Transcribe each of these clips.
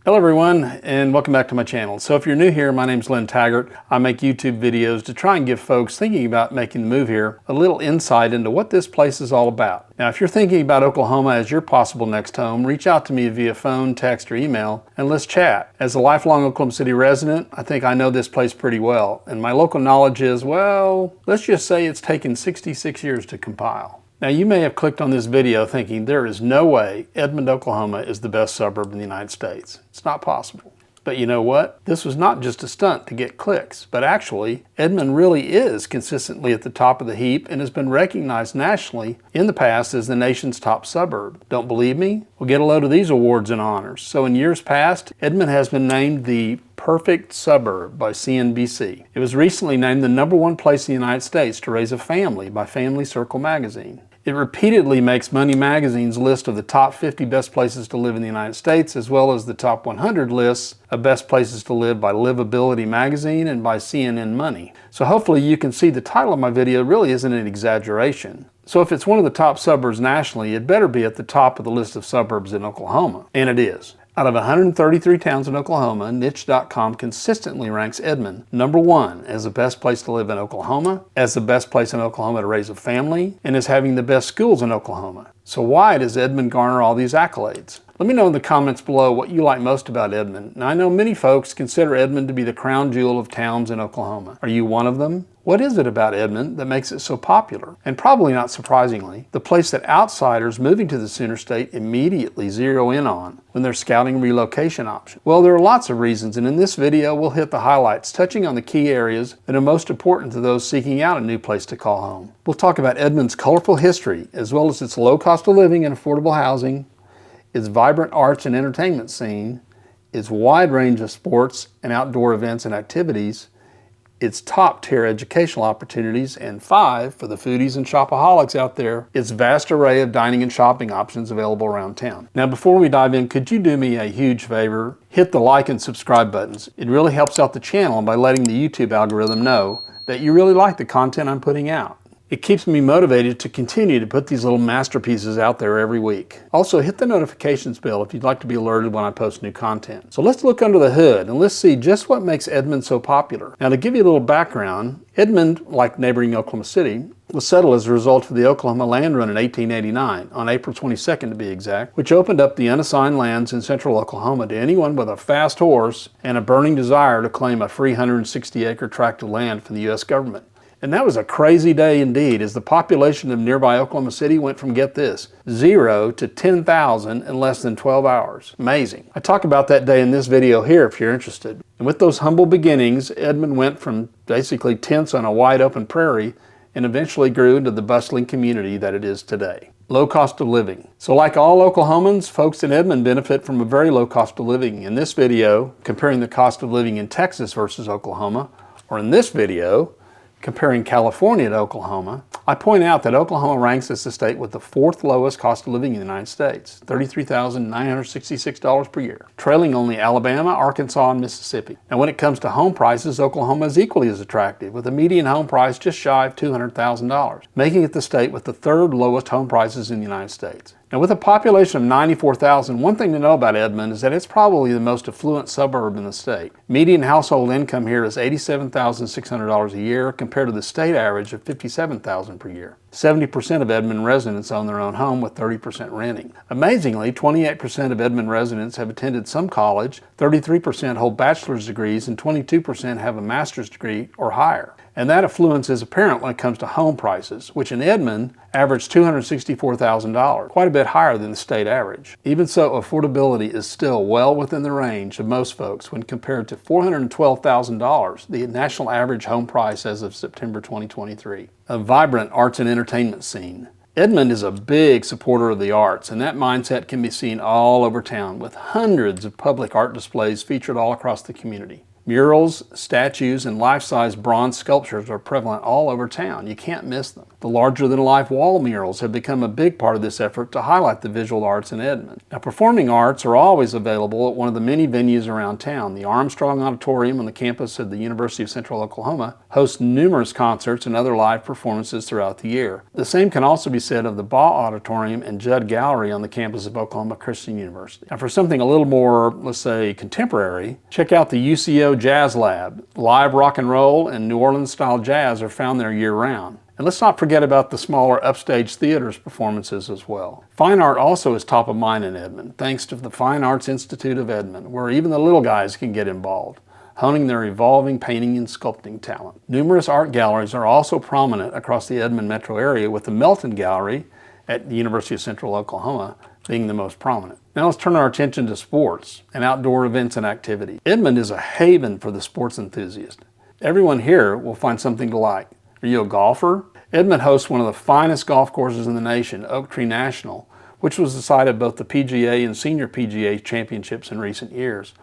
Hello everyone, and welcome back to my channel. So if you're new here, my name's Lynn Taggart. I make YouTube videos to try and give folks thinking about making the move here a little insight into what this place is all about. Now, if you're thinking about Oklahoma as your possible next home, reach out to me via phone, text, or email, and let's chat. As a lifelong Oklahoma City resident, I think I know this place pretty well, and my local knowledge is, well, let's just say it's taken 66 years to compile. Now, you may have clicked on this video thinking there is no way Edmond, Oklahoma is the best suburb in the United States. It's not possible. But you know what? This was not just a stunt to get clicks, but actually, Edmond really is consistently at the top of the heap and has been recognized nationally in the past as the nation's top suburb. Don't believe me? Well, get a load of these awards and honors. So in years past, Edmond has been named the perfect suburb by CNBC. It was recently named the #1 place in the United States to raise a family by Family Circle magazine. It repeatedly makes Money Magazine's list of the top 50 best places to live in the United States, as well as the top 100 lists of best places to live by Livability Magazine and by CNN Money. So hopefully you can see the title of my video really isn't an exaggeration. So if it's one of the top suburbs nationally, it better be at the top of the list of suburbs in Oklahoma. And it is. Out of 133 towns in Oklahoma, Niche.com consistently ranks Edmond #1 as the best place to live in Oklahoma, as the best place in Oklahoma to raise a family, and as having the best schools in Oklahoma. So why does Edmond garner all these accolades? Let me know in the comments below what you like most about Edmond. Now, I know many folks consider Edmond to be the crown jewel of towns in Oklahoma. Are you one of them? What is it about Edmond that makes it so popular? And probably not surprisingly, the place that outsiders moving to the Sooner State immediately zero in on when they're scouting relocation options. Well, there are lots of reasons, and in this video, we'll hit the highlights, touching on the key areas that are most important to those seeking out a new place to call home. We'll talk about Edmond's colorful history, as well as its low cost of living and affordable housing, its vibrant arts and entertainment scene, its wide range of sports and outdoor events and activities, its top-tier educational opportunities, and 5, for the foodies and shopaholics out there, its vast array of dining and shopping options available around town. Now, before we dive in, could you do me a huge favor? Hit the like and subscribe buttons. It really helps out the channel by letting the YouTube algorithm know that you really like the content I'm putting out. It keeps me motivated to continue to put these little masterpieces out there every week. Also, hit the notifications bell if you'd like to be alerted when I post new content. So let's look under the hood and let's see just what makes Edmond so popular. Now, to give you a little background, Edmond, like neighboring Oklahoma City, was settled as a result of the Oklahoma Land Run in 1889, on April 22nd to be exact, which opened up the unassigned lands in central Oklahoma to anyone with a fast horse and a burning desire to claim a free 160-acre tract of land from the U.S. government. And that was a crazy day indeed, as the population of nearby Oklahoma City went from, get this, 0 to 10,000 in less than 12 hours. Amazing. I talk about that day in this video here if you're interested. And with those humble beginnings, Edmond went from basically tents on a wide open prairie and eventually grew into the bustling community that it is today. Low cost of living. So like all Oklahomans, folks in Edmond benefit from a very low cost of living. In this video, comparing the cost of living in Texas versus Oklahoma, or in this video, comparing California to Oklahoma, I point out that Oklahoma ranks as the state with the 4th lowest cost of living in the United States, $33,966 per year, trailing only Alabama, Arkansas, and Mississippi. Now, when it comes to home prices, Oklahoma is equally as attractive, with a median home price just shy of $200,000, making it the state with the 3rd lowest home prices in the United States. Now, with a population of 94,000, one thing to know about Edmond is that it's probably the most affluent suburb in the state. Median household income here is $87,600 a year compared to the state average of $57,000 per year. 70% of Edmond residents own their own home, with 30% renting. Amazingly, 28% of Edmond residents have attended some college, 33% hold bachelor's degrees, and 22% have a master's degree or higher. And that affluence is apparent when it comes to home prices, which in Edmond averaged $264,000, quite a bit higher than the state average. Even so, affordability is still well within the range of most folks when compared to $412,000, the national average home price as of September 2023. A vibrant arts and entertainment scene. Edmond is a big supporter of the arts, and that mindset can be seen all over town, with hundreds of public art displays featured all across the community. Murals, statues, and life-size bronze sculptures are prevalent all over town. You can't miss them. The larger-than-life wall murals have become a big part of this effort to highlight the visual arts in Edmond. Now, performing arts are always available at one of the many venues around town. The Armstrong Auditorium on the campus of the University of Central Oklahoma hosts numerous concerts and other live performances throughout the year. The same can also be said of the Baugh Auditorium and Judd Gallery on the campus of Oklahoma Christian University. Now, for something a little more, let's say, contemporary, check out the UCO Jazz Lab. Live rock and roll and New Orleans-style jazz are found there year-round. And let's not forget about the smaller upstage theaters performances as well. Fine art also is top of mind in Edmond, thanks to the Fine Arts Institute of Edmond, where even the little guys can get involved, honing their evolving painting and sculpting talent. Numerous art galleries are also prominent across the Edmond metro area, with the Melton Gallery at the University of Central Oklahoma being the most prominent. Now let's turn our attention to sports and outdoor events and activities. Edmond is a haven for the sports enthusiast. Everyone here will find something to like. Are you a golfer? Edmond hosts one of the finest golf courses in the nation, Oak Tree National, which was the site of both the PGA and Senior PGA championships in recent years.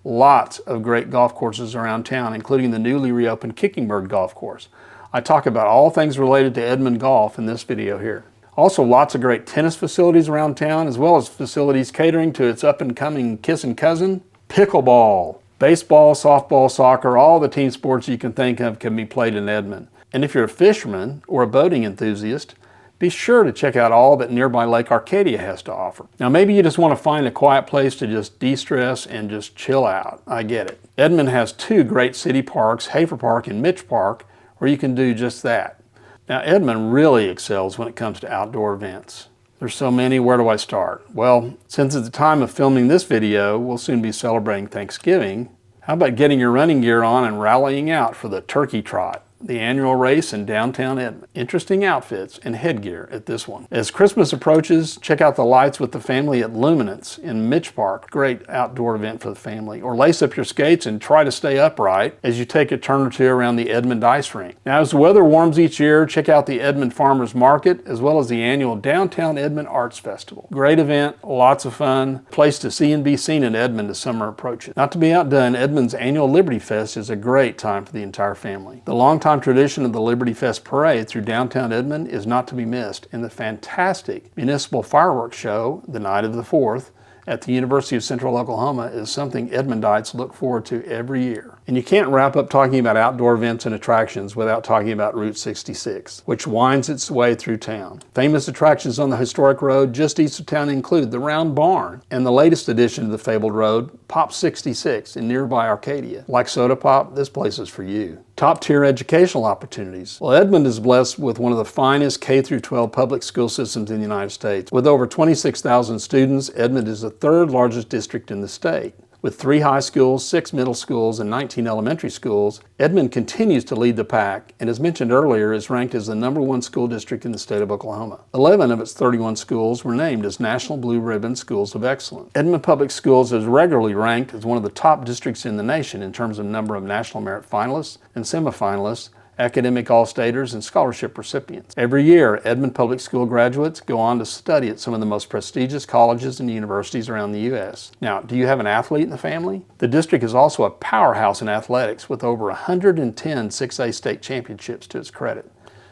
Lots of great golf courses around town, including the newly reopened Kickingbird Golf Course. I talk about all things related to Edmond golf in this video here. Also, lots of great tennis facilities around town, as well as facilities catering to its up-and-coming kissing cousin, pickleball. Baseball, softball, soccer, all the team sports you can think of can be played in Edmond. And if you're a fisherman or a boating enthusiast, be sure to check out all that nearby Lake Arcadia has to offer. Now, maybe you just want to find a quiet place to just de-stress and just chill out. I get it. Edmond has two great city parks, Hafer Park and Mitch Park, where you can do just that. Now, Edmond really excels when it comes to outdoor events. There's so many, where do I start? Well, since at the time of filming this video, we'll soon be celebrating Thanksgiving, how about getting your running gear on and rallying out for the Turkey Trot, the annual race in downtown Edmond. Interesting outfits and headgear at this one. As Christmas approaches, check out the lights with the family at Luminance in Mitch Park. Great outdoor event for the family. Or lace up your skates and try to stay upright as you take a turn or two around the Edmond ice rink. Now, as the weather warms each year, check out the Edmond Farmers Market as well as the annual Downtown Edmond Arts Festival. Great event, lots of fun, place to see and be seen in Edmond as summer approaches. Not to be outdone, Edmond's annual Liberty Fest is a great time for the entire family. The longtime tradition of the Liberty Fest parade through downtown Edmond is not to be missed, and the fantastic municipal fireworks show, the night of the 4th, at the University of Central Oklahoma is something Edmondites look forward to every year. And you can't wrap up talking about outdoor events and attractions without talking about Route 66, which winds its way through town. Famous attractions on the historic road just east of town include the Round Barn and the latest addition to the fabled road, Pop 66 in nearby Arcadia. Like soda pop, this place is for you. Top-tier educational opportunities. Well, Edmond is blessed with one of the finest K-12 public school systems in the United States. With over 26,000 students, Edmond is the third largest district in the state. With 3 high schools, 6 middle schools, and 19 elementary schools, Edmond continues to lead the pack and, as mentioned earlier, is ranked as the #1 school district in the state of Oklahoma. 11 of its 31 schools were named as National Blue Ribbon Schools of Excellence. Edmond Public Schools is regularly ranked as one of the top districts in the nation in terms of number of National Merit finalists and semifinalists, academic all-staters, and scholarship recipients. Every year, Edmond Public School graduates go on to study at some of the most prestigious colleges and universities around the U.S. Now, do you have an athlete in the family? The district is also a powerhouse in athletics with over 110 6A state championships to its credit.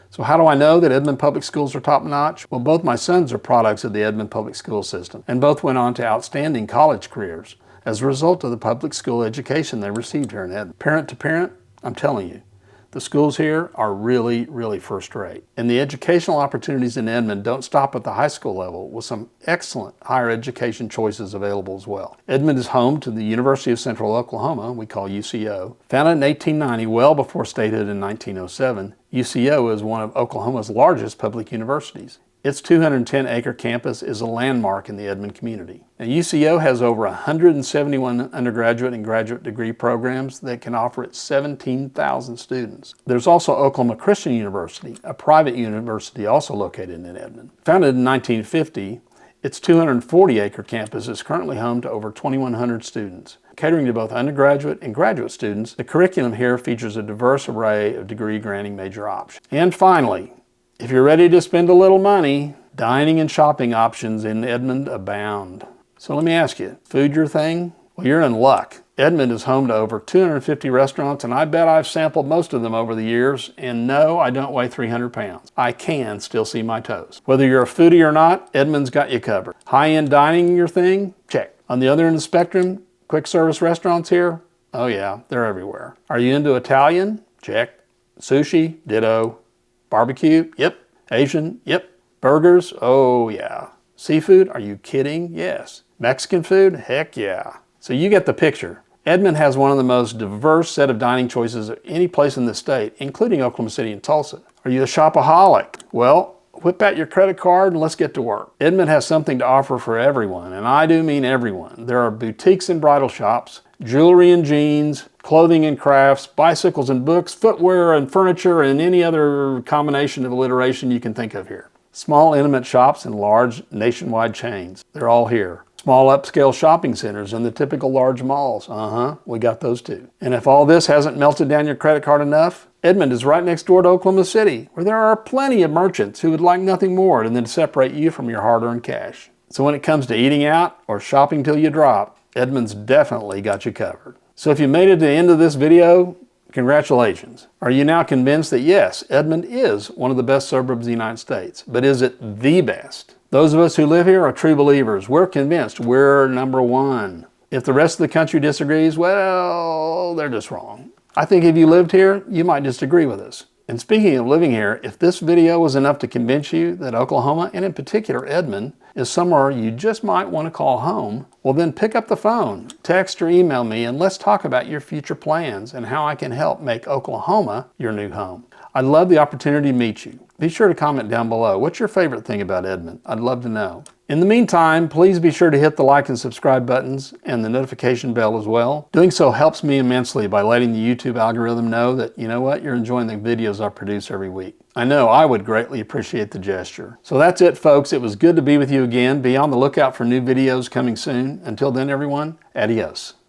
So how do I know that Edmond Public Schools are top-notch? Well, both my sons are products of the Edmond Public School system, and both went on to outstanding college careers as a result of the public school education they received here in Edmond. Parent to parent, I'm telling you, the schools here are really, really first rate. And the educational opportunities in Edmond don't stop at the high school level, with some excellent higher education choices available as well. Edmond is home to the University of Central Oklahoma, we call UCO. Founded in 1890, well before statehood in 1907, UCO is one of Oklahoma's largest public universities. Its 210-acre campus is a landmark in the Edmond community. Now, UCO has over 171 undergraduate and graduate degree programs that can offer its 17,000 students. There's also Oklahoma Christian University, a private university also located in Edmond. Founded in 1950, its 240-acre campus is currently home to over 2,100 students. Catering to both undergraduate and graduate students, the curriculum here features a diverse array of degree-granting major options. And finally, if you're ready to spend a little money, dining and shopping options in Edmond abound. So let me ask you, food your thing? Well, you're in luck. Edmond is home to over 250 restaurants, and I bet I've sampled most of them over the years, and no, I don't weigh 300 pounds. I can still see my toes. Whether you're a foodie or not, Edmond's got you covered. High-end dining your thing? Check. On the other end of the spectrum, quick service restaurants here? Oh yeah, they're everywhere. Are you into Italian? Check. Sushi? Ditto. Barbecue? Yep. Asian? Yep. Burgers? Oh yeah. Seafood? Are you kidding? Yes. Mexican food? Heck yeah. So you get the picture. Edmond has one of the most diverse set of dining choices of any place in the state, including Oklahoma City and Tulsa. Are you a shopaholic? Well, whip out your credit card and let's get to work. Edmond has something to offer for everyone, and I do mean everyone. There are boutiques and bridal shops, jewelry and jeans, clothing and crafts, bicycles and books, footwear and furniture, and any other combination of alliteration you can think of here. Small intimate shops and large nationwide chains. They're all here. Small upscale shopping centers and the typical large malls. We got those too. And if all this hasn't melted down your credit card enough, Edmond is right next door to Oklahoma City, where there are plenty of merchants who would like nothing more than to separate you from your hard-earned cash. So when it comes to eating out or shopping till you drop, Edmond's definitely got you covered. So if you made it to the end of this video, congratulations. Are you now convinced that yes, Edmond is one of the best suburbs of the United States, but is it the best? Those of us who live here are true believers. We're convinced we're number one. If the rest of the country disagrees, well, they're just wrong. I think if you lived here, you might disagree with us. And speaking of living here, if this video was enough to convince you that Oklahoma, and in particular Edmond, is somewhere you just might want to call home, well then pick up the phone, text or email me, and let's talk about your future plans and how I can help make Oklahoma your new home. I'd love the opportunity to meet you. Be sure to comment down below. What's your favorite thing about Edmond? I'd love to know. In the meantime, please be sure to hit the like and subscribe buttons and the notification bell as well. Doing so helps me immensely by letting the YouTube algorithm know that, you know what, you're enjoying the videos I produce every week. I know I would greatly appreciate the gesture. So that's it, folks. It was good to be with you again. Be on the lookout for new videos coming soon. Until then, everyone, adios.